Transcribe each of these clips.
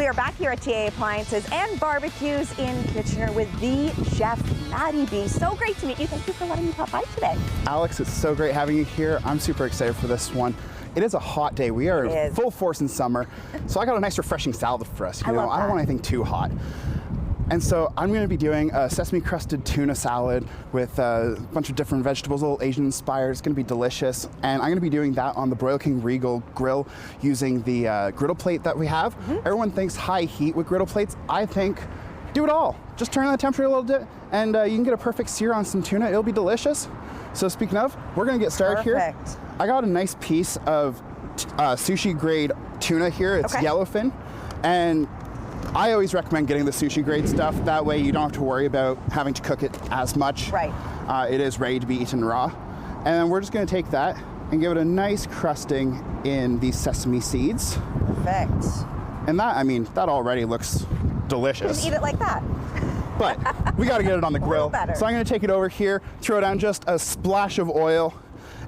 We are back here at TA Appliances and Barbecues in Kitchener with the chef, Matty B. So great to meet you. Thank you for letting me pop by today. Alex, it's so great having you here. I'm super excited for this one. It is a hot day. We are in full force in summer. So I got a nice refreshing salad for us. I don't want anything too hot. And so I'm going to be doing a sesame crusted tuna salad with a bunch of different vegetables, a little Asian inspired. It's going to be delicious. And I'm going to be doing that on the Broil King Regal grill using the griddle plate that we have. Everyone thinks high heat with griddle plates. I think do it all. Just turn on the temperature a little bit and you can get a perfect sear on some tuna. It'll be delicious. So speaking of, we're going to get started here. I got a nice piece of sushi grade tuna here. It's yellowfin. And I always recommend getting the sushi grade stuff. That way you don't have to worry about having to cook it as much. Right. It is ready to be eaten raw. And then we're just going to take that and give it a nice crusting in these sesame seeds. Perfect. And that, I mean, that already looks delicious. You can eat it like that. But we got to get it on the grill. So I'm going to take it over here, throw down just a splash of oil.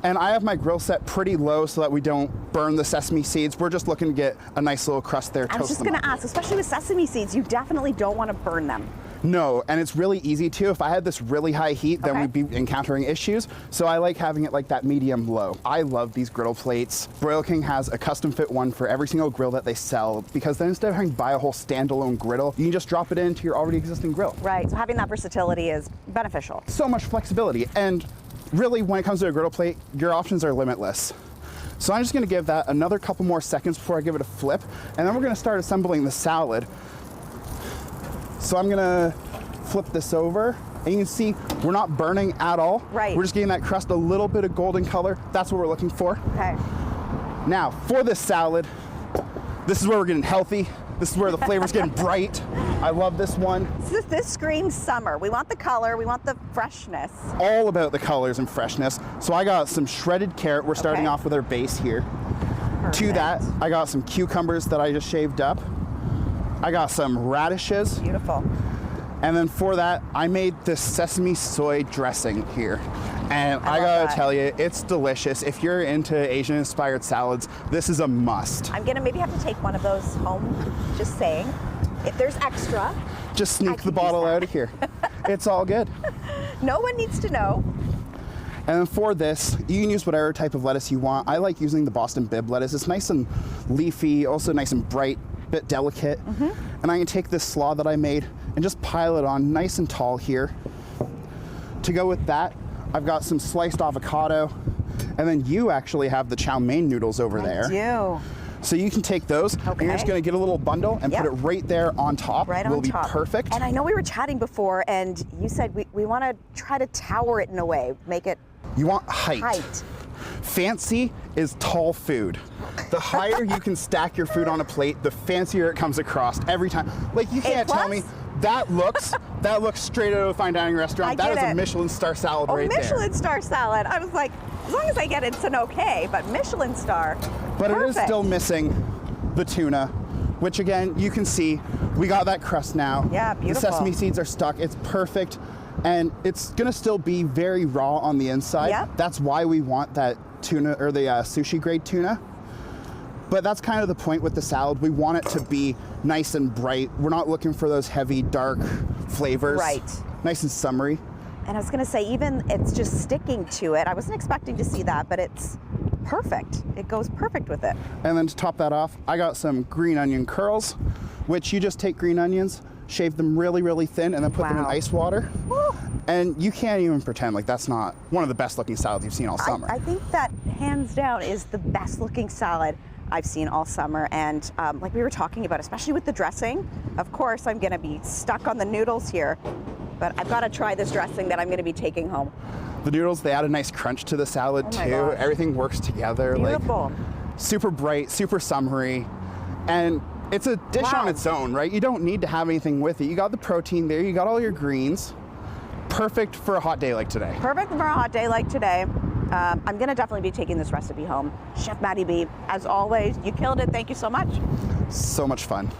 And I have my grill set pretty low so that we don't burn the sesame seeds. We're just looking to get a nice little crust there. I was just going to ask, especially with sesame seeds, you definitely don't want to burn them. No, and it's really easy too. If I had this really high heat, then we'd be encountering issues. So I like having it like that medium low. I love these griddle plates. Broil King has a custom fit one for every single grill that they sell, because then instead of having to buy a whole standalone griddle, you can just drop it into your already existing grill. Right, so having that versatility is beneficial. So much flexibility. And really, when it comes to a griddle plate, your options are limitless. So I'm just gonna give that another couple more seconds before I give it a flip, and then we're gonna start assembling the salad. So I'm gonna flip this over, and you can see we're not burning at all. Right. We're just getting that crust a little bit of golden color. That's what we're looking for. Okay. Now, for this salad, this is where we're getting healthy. This is where the flavor's getting bright. I love this one. This screams summer. We want the color, we want the freshness. All about the colors and freshness. So I got some shredded carrot. We're starting off with our base here. Perfect. To that, I got some cucumbers that I just shaved up. I got some radishes. Beautiful. And then for that, I made this sesame soy dressing here. And I gotta tell you, it's delicious. If you're into Asian inspired salads, this is a must. I'm gonna maybe have to take one of those home, just saying. If there's extra, just sneak the bottle out of here. It's all good. No one needs to know. And then for this, you can use whatever type of lettuce you want. I like using the Boston Bib lettuce. It's nice and leafy, also nice and bright, bit delicate. And I can take this slaw that I made and just pile it on nice and tall here. To go with that, I've got some sliced avocado, and then you actually have the chow mein noodles over there. I do. So you can take those, and you're just gonna get a little bundle and put it right there on top. Right on top. Will be perfect. And I know we were chatting before, and you said we wanna try to tower it in a way, make it... You want height. Fancy is tall food. The higher you can stack your food on a plate, the fancier it comes across every time. Like, you can't tell me that looks straight out of a fine dining restaurant. That is a Michelin star salad right there. Michelin star salad. I was like, as long as I get it, it's an okay, but Michelin star. But it is still missing the tuna, which again, you can see, we got that crust now. Yeah, beautiful. The sesame seeds are stuck. It's perfect. And it's gonna still be very raw on the inside. Yep. That's why we want that tuna, or the sushi grade tuna. But that's kind of the point with the salad. We want it to be nice and bright. We're not looking for those heavy, dark flavors. Right. Nice and summery. And I was gonna say, even it's just sticking to it. I wasn't expecting to see that, but it's perfect. It goes perfect with it. And then to top that off, I got some green onion curls, which you just take green onions, shave them really, really thin, and then put them in ice water. Woo. And you can't even pretend like that's not one of the best looking salads you've seen all summer. I think that hands down is the best looking salad I've seen all summer. And like we were talking about, especially with the dressing, of course I'm gonna be stuck on the noodles here, but I've gotta try this dressing that I'm gonna be taking home. The noodles, they add a nice crunch to the salad too. Everything works together. Beautiful. Like, super bright, super summery. And it's a dish on its own, right? You don't need to have anything with it. You got the protein there, you got all your greens. Perfect for a hot day like today. Perfect for a hot day like today. I'm gonna definitely be taking this recipe home. Chef Matty B, as always, you killed it. Thank you so much. So much fun.